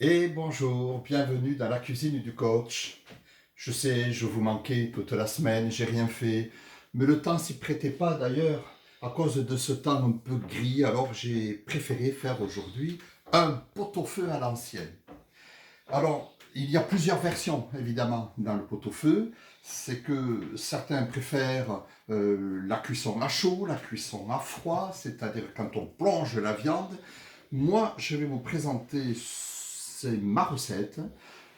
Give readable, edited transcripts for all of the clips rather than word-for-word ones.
Et bonjour, bienvenue dans la cuisine du coach. Je sais, je vous manquais toute la semaine, j'ai rien fait, mais le temps s'y prêtait pas d'ailleurs à cause de ce temps un peu gris, alors j'ai préféré faire aujourd'hui un pot-au-feu à l'ancienne. Alors, il y a plusieurs versions évidemment dans le pot-au-feu. C'est que certains préfèrent la cuisson à chaud, la cuisson à froid, c'est-à-dire quand on plonge la viande. Moi, je vais vous présenter, c'est ma recette.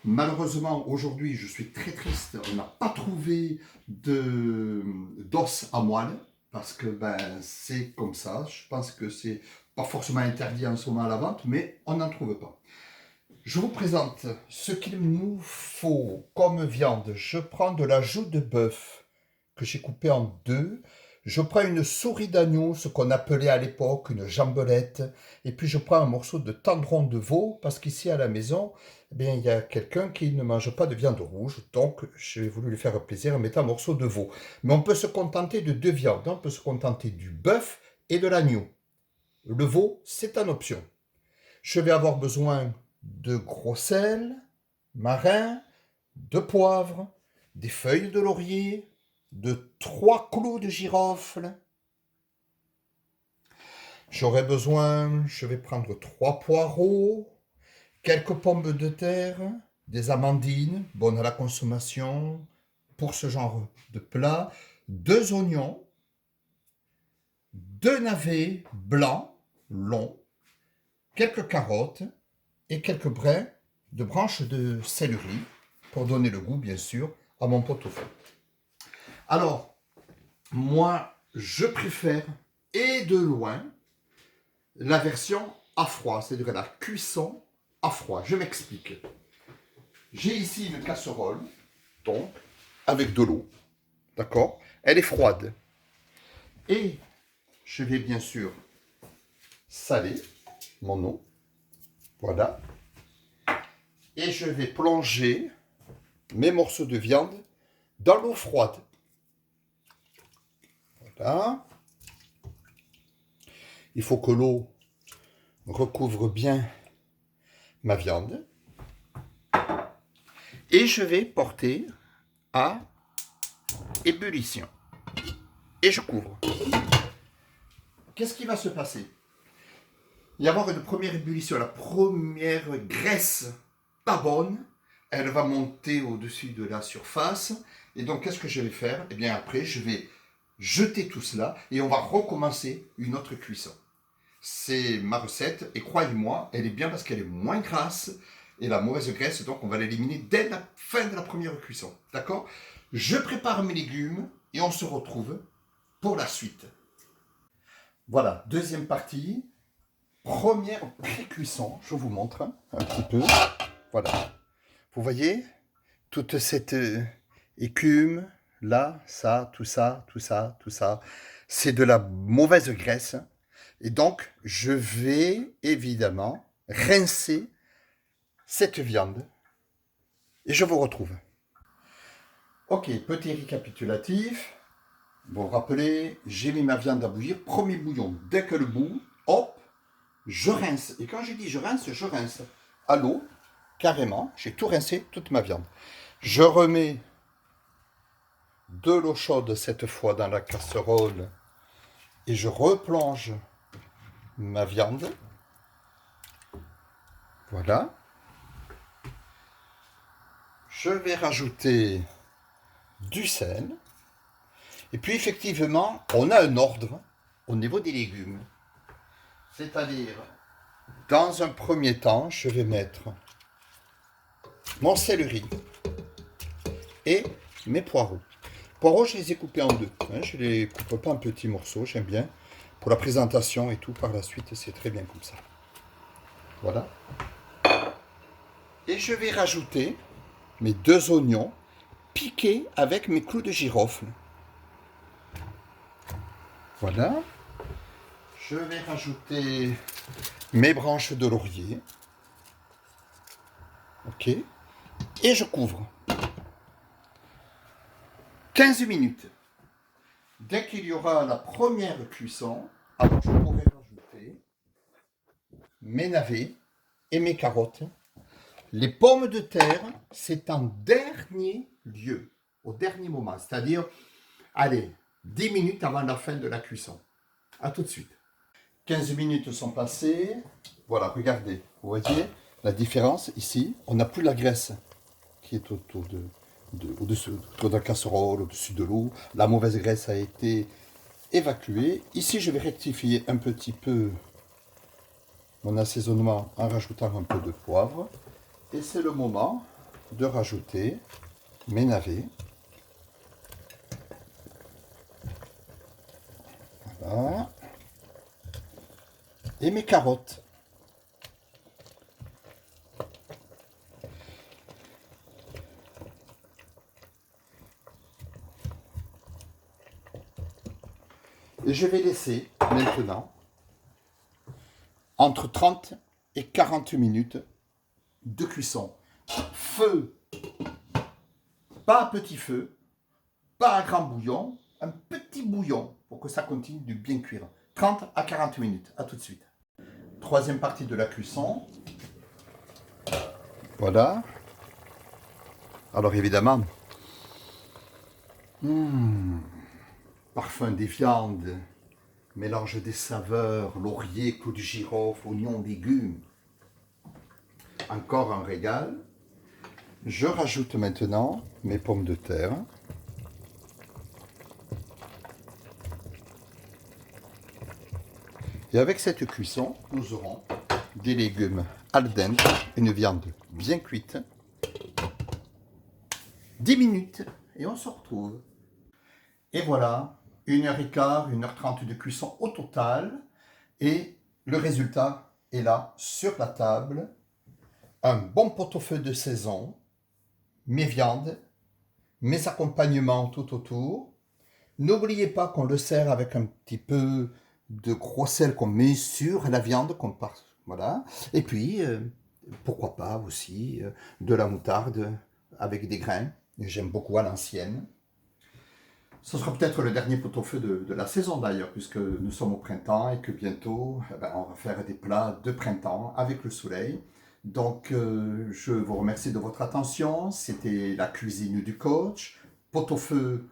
Malheureusement, aujourd'hui, je suis très triste. On n'a pas trouvé d'os à moelle parce que c'est comme ça. Je pense que c'est pas forcément interdit en ce moment à la vente, mais on n'en trouve pas. Je vous présente ce qu'il nous faut comme viande. Je prends de la joue de bœuf que j'ai coupée en deux. Je prends une souris d'agneau, ce qu'on appelait à l'époque une jambelette. Et puis je prends un morceau de tendron de veau, parce qu'ici à la maison, eh bien, il y a quelqu'un qui ne mange pas de viande rouge. Donc j'ai voulu lui faire plaisir en mettant un morceau de veau. Mais on peut se contenter de deux viandes. On peut se contenter du bœuf et de l'agneau. Le veau, c'est en option. Je vais avoir besoin de gros sel, marin, de poivre, des feuilles de laurier, de 3 clous de girofle. J'aurai besoin, je vais prendre 3 poireaux, quelques pommes de terre, des amandines, bonnes à la consommation pour ce genre de plat, 2 oignons, 2 navets blancs, longs, quelques carottes et quelques brins de branches de céleri pour donner le goût, bien sûr, à mon pot-au-feu. Alors, moi, je préfère, et de loin, la version à froid, c'est-à-dire la cuisson à froid. Je m'explique. J'ai ici une casserole, donc, avec de l'eau, d'accord? Elle est froide. Et je vais bien sûr saler mon eau, voilà. Et je vais plonger mes morceaux de viande dans l'eau froide. Voilà. Il faut que l'eau recouvre bien ma viande. Et je vais porter à ébullition. Et je couvre. Qu'est-ce qui va se passer? Il va y avoir une première ébullition. La première graisse pas bonne, elle va monter au-dessus de la surface. Et donc, qu'est-ce que je vais faire? Eh bien, après, je vais jeter tout cela et on va recommencer une autre cuisson. C'est ma recette et croyez-moi, elle est bien parce qu'elle est moins grasse et la mauvaise graisse, donc on va l'éliminer dès la fin de la première cuisson. D'accord? Je prépare mes légumes et on se retrouve pour la suite. Voilà, deuxième partie. Première pré-cuisson, je vous montre un petit peu. Voilà. Vous voyez toute cette écume, là, ça, tout ça, tout ça, tout ça. C'est de la mauvaise graisse. Et donc, je vais évidemment rincer cette viande. Et je vous retrouve. Ok, petit récapitulatif. Vous vous rappelez, j'ai mis ma viande à bouillir. Premier bouillon, dès que le bout, hop, je rince. Et quand je dis je rince à l'eau, carrément. J'ai tout rincé, toute ma viande. Je remets de l'eau chaude cette fois dans la casserole et je replonge ma viande. Voilà. Je vais rajouter du sel. Et puis effectivement, on a un ordre au niveau des légumes. C'est-à-dire, dans un premier temps, je vais mettre mon céleri et mes poireaux. Poireaux, je les ai coupés en deux. Je ne les coupe pas en petits morceaux, j'aime bien. Pour la présentation et tout, par la suite, c'est très bien comme ça. Voilà. Et je vais rajouter mes 2 oignons piqués avec mes clous de girofle. Voilà. Je vais rajouter mes branches de laurier. Ok. Et je couvre. 15 minutes. Dès qu'il y aura la première cuisson, alors je pourrai rajouter mes navets et mes carottes Les pommes de terre, c'est en dernier lieu, au dernier moment. C'est-à-dire, allez, 10 minutes avant la fin de la cuisson. À tout de suite. 15 minutes sont passées. Voilà, regardez. Vous voyez la différence ici? On n'a plus la graisse qui est autour autour de la casserole, au-dessus de l'eau. La mauvaise graisse a été évacuée. Ici, je vais rectifier un petit peu mon assaisonnement en rajoutant un peu de poivre. Et c'est le moment de rajouter mes navets. Voilà. Et mes carottes. Et je vais laisser maintenant entre 30 et 40 minutes de cuisson. Feu, pas à petit feu, pas à grand bouillon, un petit bouillon pour que ça continue de bien cuire. 30 à 40 minutes, à tout de suite. Troisième partie de la cuisson. Voilà. Alors évidemment, parfum des viandes, mélange des saveurs, laurier, clou de girofle, oignons, légumes. Encore un régal. Je rajoute maintenant mes pommes de terre. Et avec cette cuisson, nous aurons des légumes al dente, une viande bien cuite. 10 minutes et on se retrouve. Et voilà, 1h15, 1h30 de cuisson au total. Et le résultat est là, sur la table. Un bon pot-au-feu de saison, mes viandes, mes accompagnements tout autour. N'oubliez pas qu'on le sert avec un petit peu de gros sel qu'on met sur la viande. Voilà. Et puis, pourquoi pas aussi de la moutarde avec des grains. J'aime beaucoup à l'ancienne. Ce sera peut-être le dernier pot-au-feu de la saison d'ailleurs, puisque nous sommes au printemps et que bientôt, on va faire des plats de printemps avec le soleil. Donc, je vous remercie de votre attention. C'était la cuisine du coach. Pot-au-feu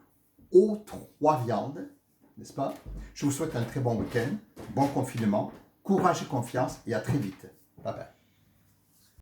aux 3 viandes, n'est-ce pas? Je vous souhaite un très bon week-end, bon confinement, courage et confiance et à très vite. Bye bye.